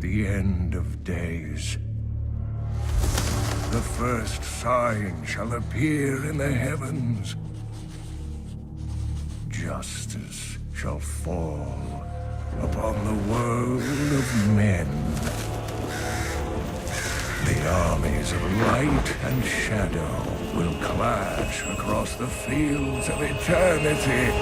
the end of days. The first sign shall appear in the heavens. Justice shall fall upon the world of men. The armies of light and shadow will clash across the fields of eternity.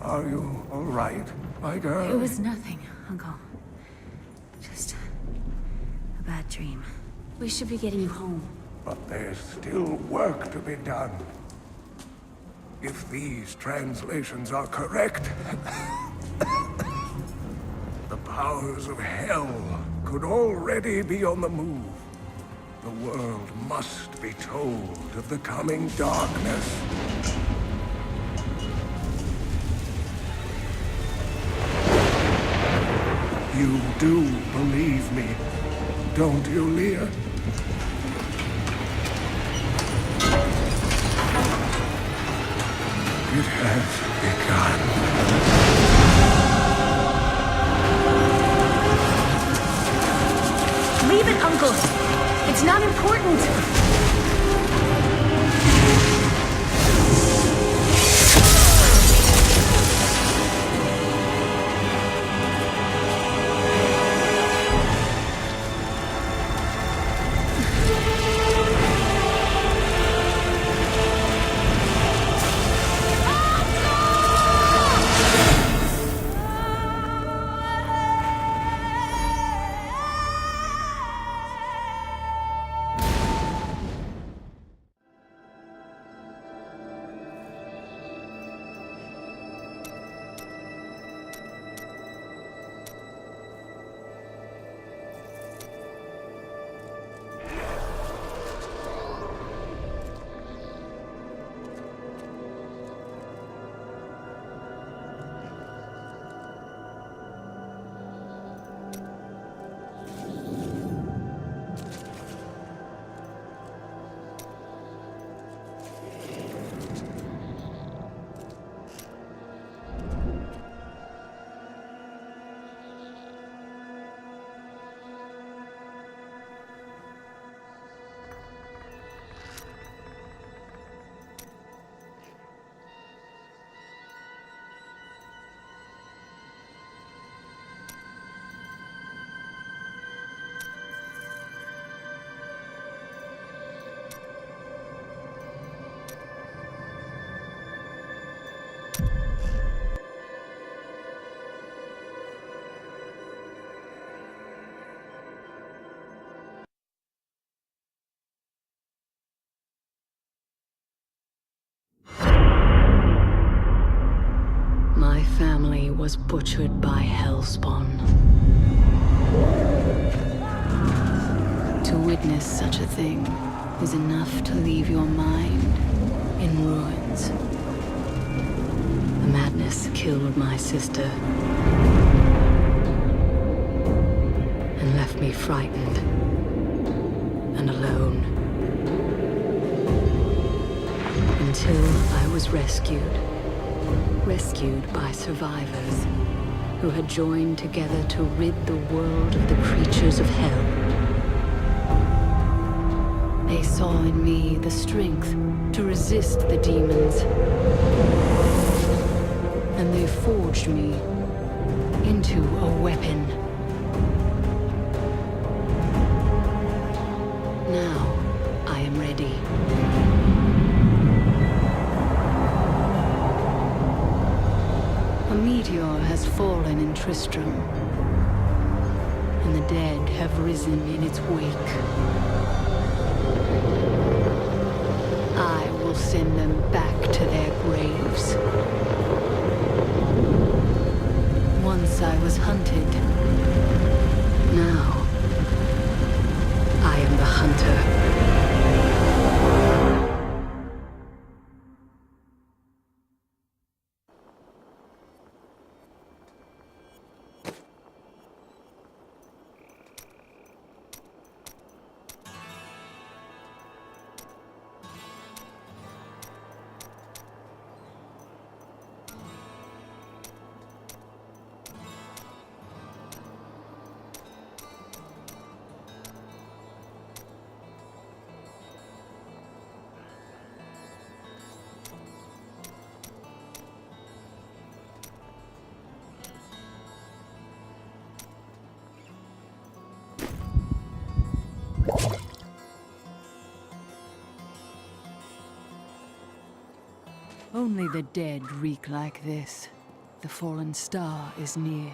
Are you all right, my girl? It was nothing, Uncle. Just a bad dream. We should be getting you home. But there's still work to be done. If these translations are correct, the powers of hell could already be on the move. The world must be told of the coming darkness. You do believe me, don't you, Leah? It has begun. Leave it, Uncle! It's not important! My family was butchered by Hellspawn. To witness such a thing is enough to leave your mind in ruins. The madness killed my sister and left me frightened and alone. Until I was rescued by survivors who had joined together to rid the world of the creatures of hell. They saw in me the strength to resist the demons, and they forged me into a weapon. Now I am ready. A meteor has fallen in Tristram, and the dead have risen in its wake. I will send them back to their graves. Once I was hunted. Now, I am the hunter. Only the dead reek like this. The fallen star is near.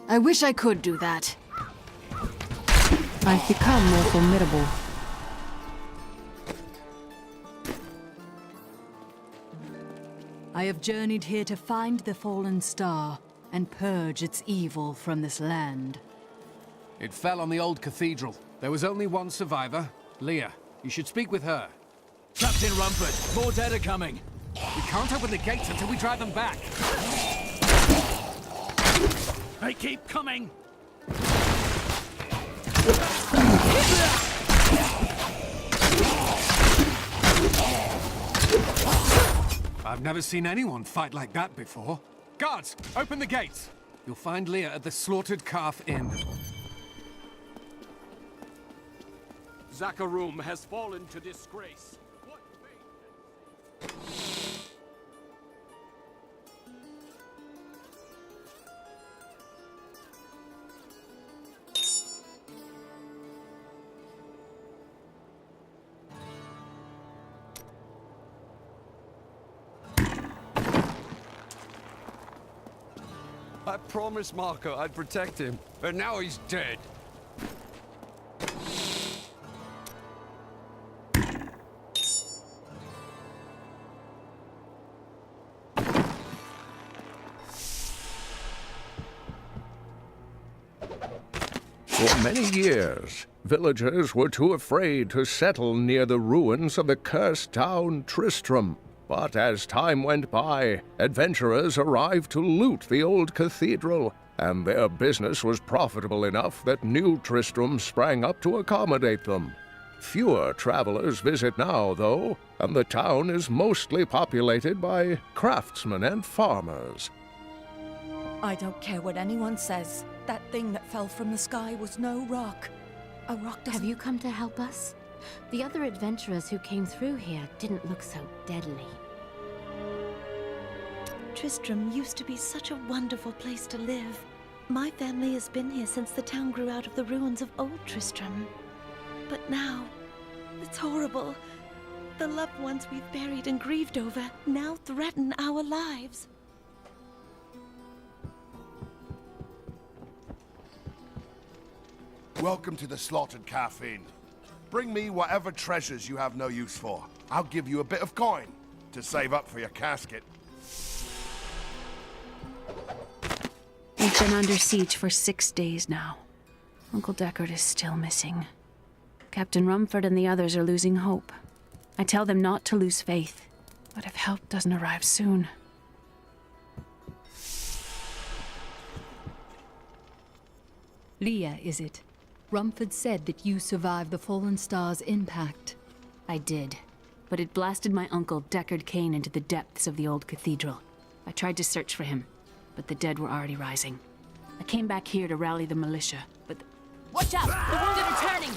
I wish I could do that. I've become more formidable. I have journeyed here to find the fallen star and purge its evil from this land. It fell on the old cathedral. There was only one survivor, Leah. You should speak with her. Captain Rumford, more dead are coming. We can't open the gates until we drive them back. They keep coming! I've never seen anyone fight like that before. Guards, open the gates! You'll find Leah at the Slaughtered Calf Inn. Zakharum has fallen to disgrace. I promised Marco I'd protect him, and now he's dead. For many years, villagers were too afraid to settle near the ruins of the cursed town Tristram. But as time went by, adventurers arrived to loot the old cathedral, and their business was profitable enough that new Tristram sprang up to accommodate them. Fewer travelers visit now, though, and the town is mostly populated by craftsmen and farmers. I don't care what anyone says. That thing that fell from the sky was no rock. A rock doesn't... Have you come to help us? The other adventurers who came through here didn't look so deadly. Tristram used to be such a wonderful place to live. My family has been here since the town grew out of the ruins of old Tristram. But now, it's horrible. The loved ones we've buried and grieved over now threaten our lives. Welcome to the Slaughtered Calf Inn. Bring me whatever treasures you have no use for. I'll give you a bit of coin to save up for your casket. We've been under siege for 6 days now. Uncle Deckard is still missing. Captain Rumford and the others are losing hope. I tell them not to lose faith, but if help doesn't arrive soon... Leah, is it? Rumford said that you survived the Fallen Star's impact. I did, but it blasted my uncle, Deckard Cain, into the depths of the old cathedral. I tried to search for him, but the dead were already rising. I came back here to rally the militia, but... Watch out! The wounded are turning!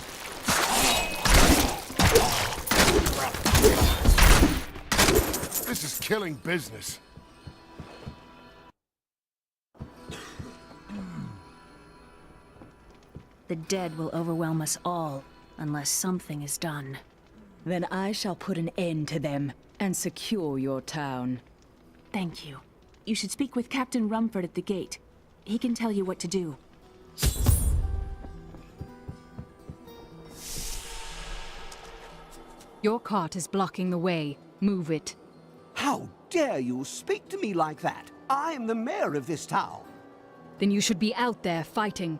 This is killing business. The dead will overwhelm us all, unless something is done. Then I shall put an end to them, And secure your town. Thank you. You should speak with Captain Rumford at the gate. He can tell you what to do. Your cart is blocking the way. Move it. How dare you speak to me like that? I am the mayor of this town. Then you should be out there fighting.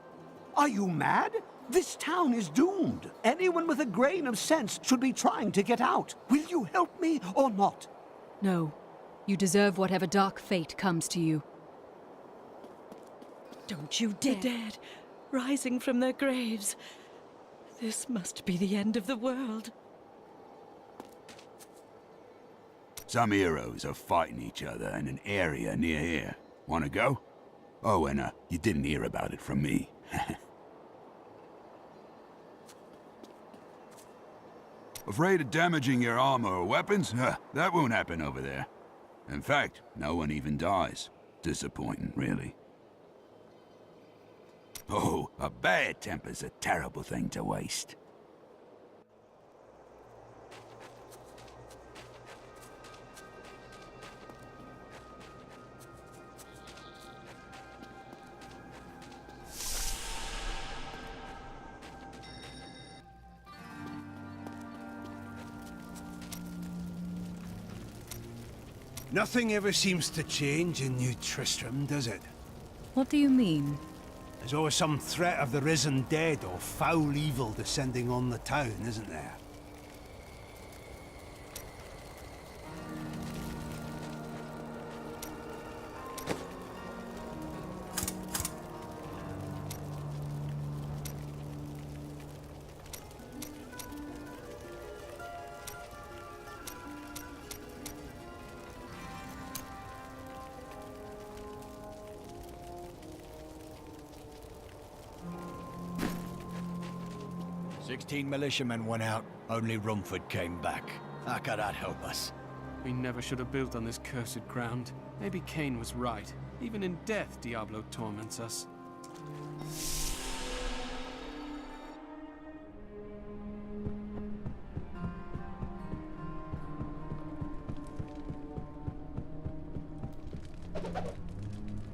Are you mad? This town is doomed. Anyone with a grain of sense should be trying to get out. Will you help me or not? No. You deserve whatever dark fate comes to you. Don't you dare. The dead, rising from their graves. This must be the end of the world. Some heroes are fighting each other in an area near here. Wanna go? Oh, and you didn't hear about it from me. Afraid of damaging your armor or weapons? That won't happen over there. In fact, no one even dies. Disappointing, really. Oh, a bad temper's a terrible thing to waste. Nothing ever seems to change in New Tristram, does it? What do you mean? There's always some threat of the risen dead or foul evil descending on the town, isn't there? "16 militiamen went out, only Rumford came back. How could that help us?" We never should have built on this cursed ground. Maybe Cain was right. Even in death, Diablo torments us.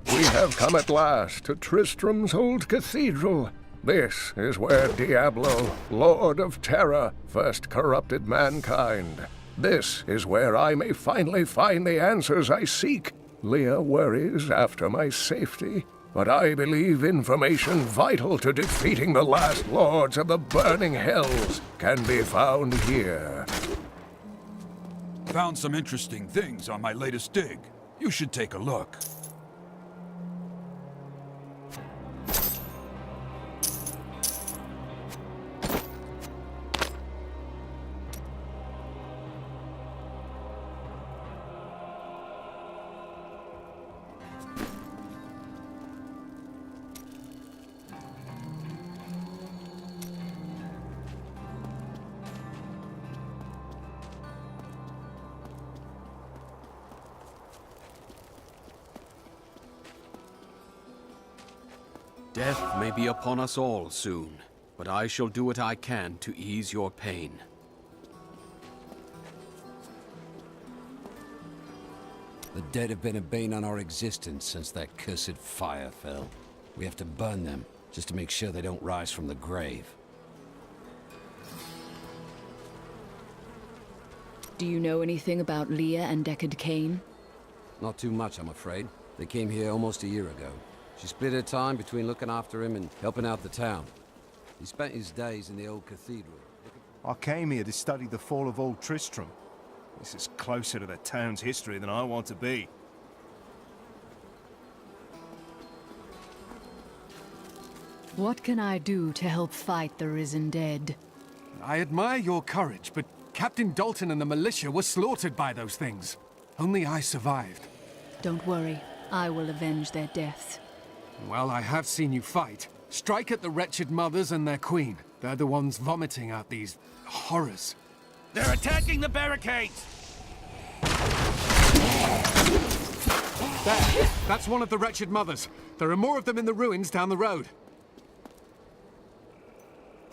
We have come at last to Tristram's old cathedral. This is where Diablo, Lord of Terror, first corrupted mankind. This is where I may finally find the answers I seek. Leah worries after my safety, but I believe information vital to defeating the last lords of the burning hells can be found here. Found some interesting things on my latest dig. You should take a look. Death may be upon us all soon, but I shall do what I can to ease your pain. The dead have been a bane on our existence since that cursed fire fell. We have to burn them, just to make sure they don't rise from the grave. Do you know anything about Leah and Deckard Cain? Not too much, I'm afraid. They came here almost a year ago. She split her time between looking after him and helping out the town. He spent his days in the old cathedral. I came here to study the fall of old Tristram. This is closer to the town's history than I want to be. What can I do to help fight the risen dead? I admire your courage, but Captain Dalton and the militia were slaughtered by those things. Only I survived. Don't worry, I will avenge their deaths. Well, I have seen you fight. Strike at the wretched mothers and their queen. They're the ones vomiting out these horrors. They're attacking the barricades! There! That's one of the wretched mothers. There are more of them in the ruins down the road.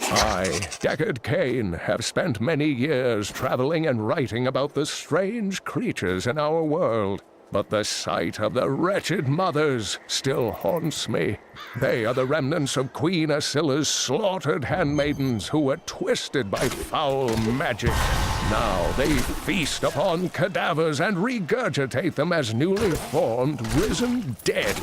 I, Deckard Cain, have spent many years traveling and writing about the strange creatures in our world. But the sight of the wretched mothers still haunts me. They are the remnants of Queen Asilla's slaughtered handmaidens who were twisted by foul magic. Now they feast upon cadavers and regurgitate them as newly formed, risen dead.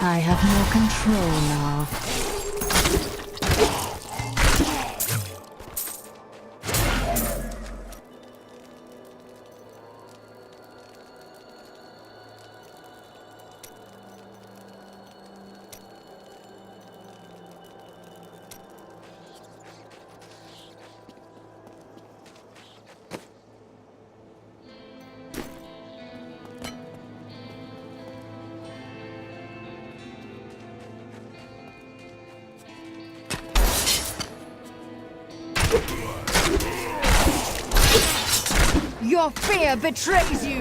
I have more control now. Your fear betrays you!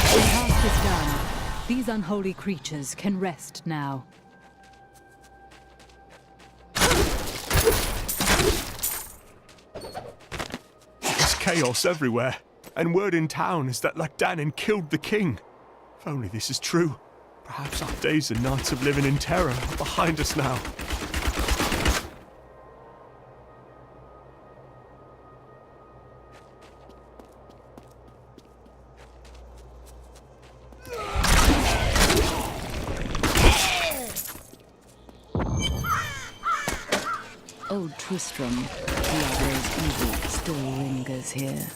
The task is done. These unholy creatures can rest now. Chaos everywhere, and word in town is that Lacdanin killed the king. If only this is true, perhaps our days and nights of living in terror are behind us now. Old Tristram, Diablo's evil, still lingers here.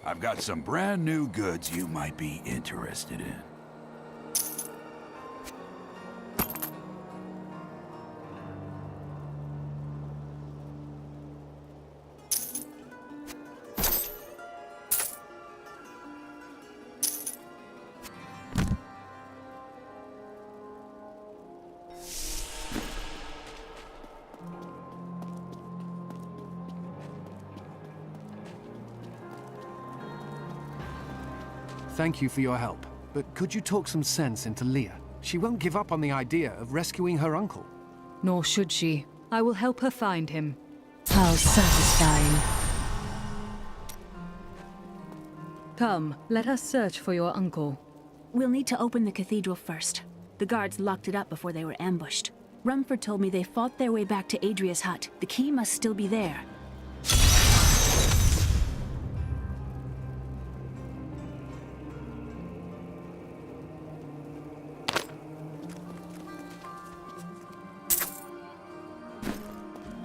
I've got some brand new goods you might be interested in. Thank you for your help. But could you talk some sense into Leah? She won't give up on the idea of rescuing her uncle. Nor should she. I will help her find him. How satisfying. Come, let us search for your uncle. We'll need to open the cathedral first. The guards locked it up before they were ambushed. Rumford told me they fought their way back to ADRIA'S hut. The key must still be there.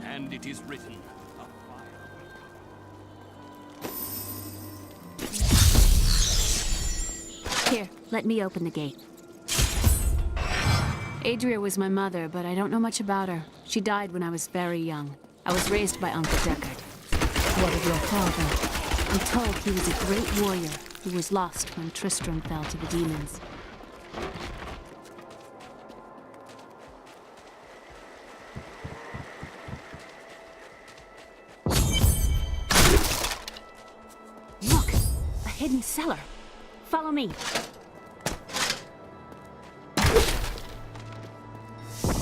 And it is written, Here, let me open the gate. Adria was my mother, but I don't know much about her. She died when I was very young. I was raised by Uncle Deckard. What of your father? I'm told he was a great warrior who was lost when Tristram fell to the demons. Look! A hidden cellar! Follow me!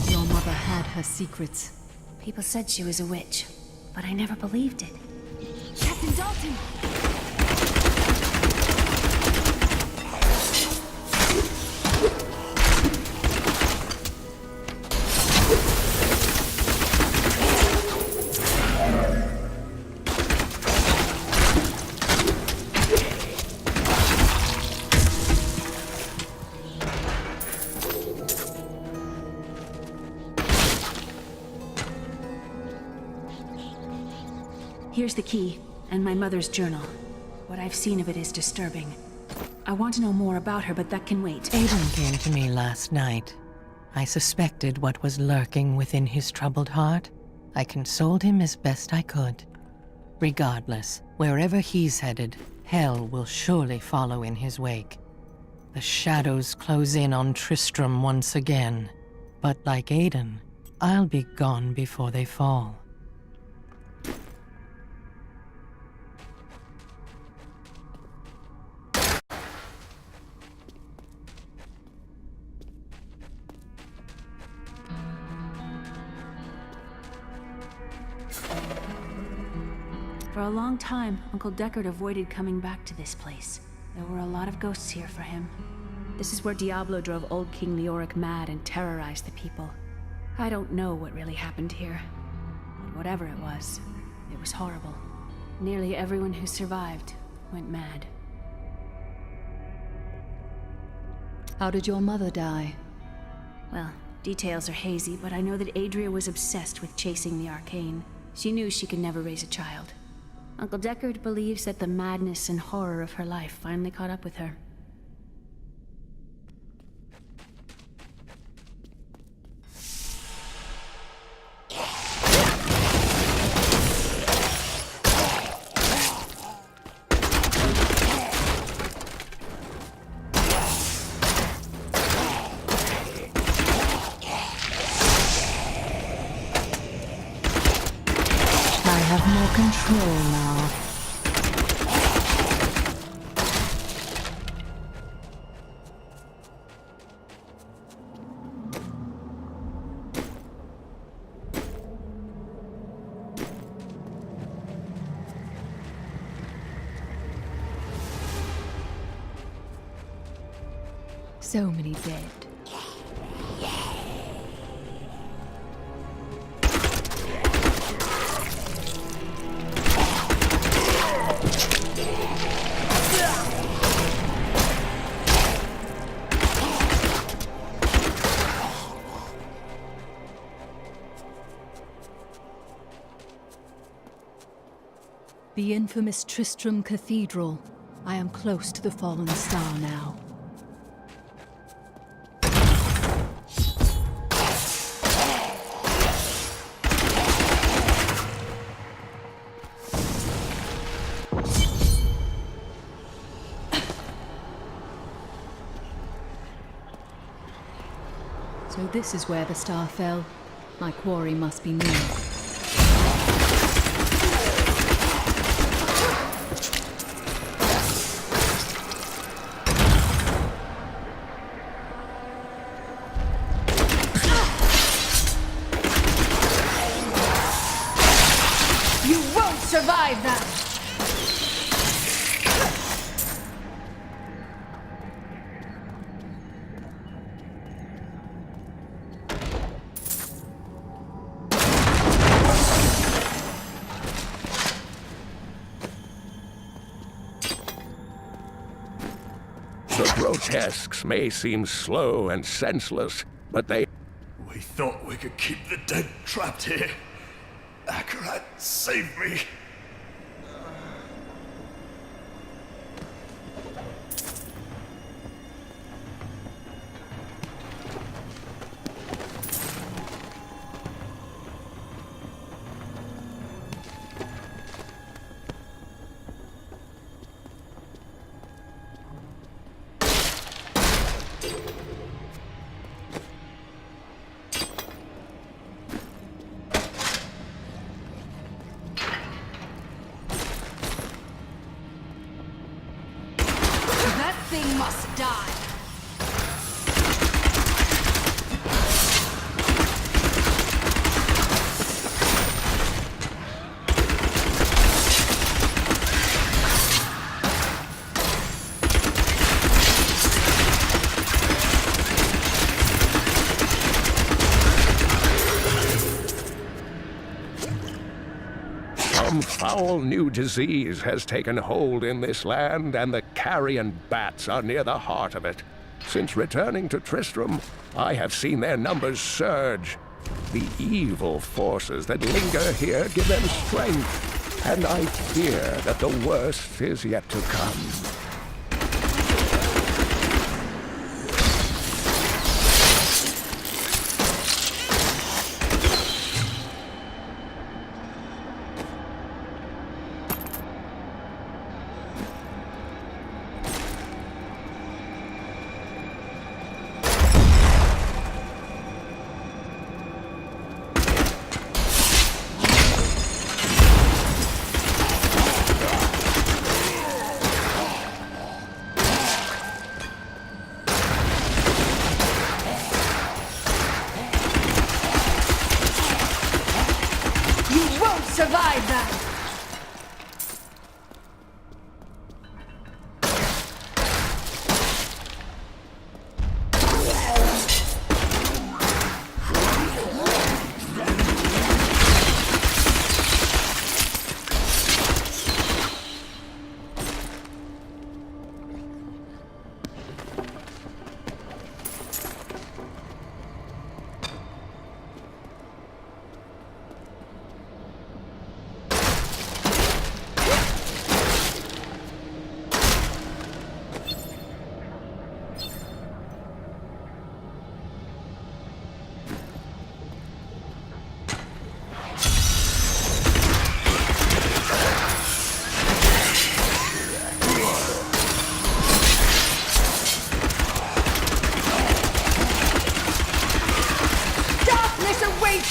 Your mother had her secrets. People said she was a witch, but I never believed it. Captain Dalton! Here's the key, and my mother's journal. What I've seen of it is disturbing. I want to know more about her, but that can wait. Aiden came to me last night. I suspected what was lurking within his troubled heart. I consoled him as best I could. Regardless, wherever he's headed, hell will surely follow in his wake. The shadows close in on Tristram once again. But like Aiden, I'll be gone before they fall. For a long time, Uncle Deckard avoided coming back to this place. There were a lot of ghosts here for him. This is where Diablo drove old King Leoric mad and terrorized the people. I don't know what really happened here, but whatever it was horrible. Nearly everyone who survived went mad. How did your mother die? Well, details are hazy, but I know that Adria was obsessed with chasing the arcane. She knew she could never raise a child. Uncle Deckard believes that the madness and horror of her life finally caught up with her. Control now. So many dead. The infamous Tristram Cathedral. I am close to the fallen star now. So this is where the star fell. My quarry must be near. grotesques may seem slow and senseless, but they... We thought we could keep the dead trapped here. Akarat saved me. Thing must die. Some foul new disease has taken hold in this land, and the carrion bats are near the heart of it. Since returning to Tristram, I have seen their numbers surge. The evil forces that linger here give them strength, and I fear that the worst is yet to come. Survive that!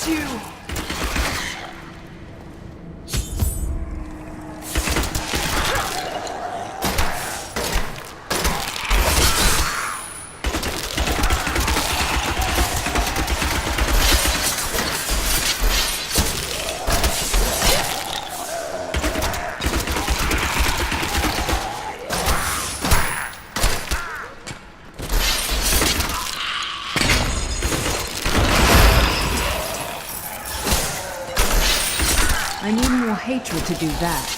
You! I need more hatred to do that.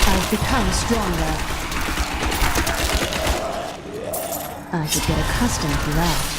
I've become stronger. I should get accustomed to that.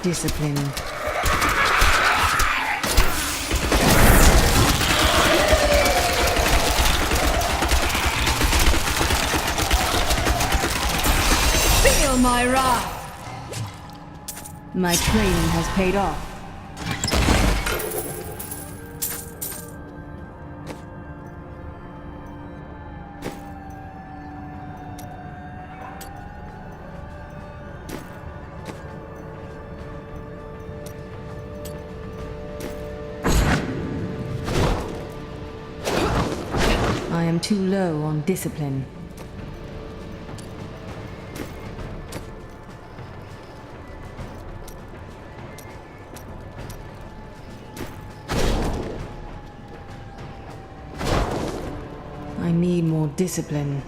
Discipline. Feel my wrath! My training has paid off. I am too low on discipline. I need more discipline.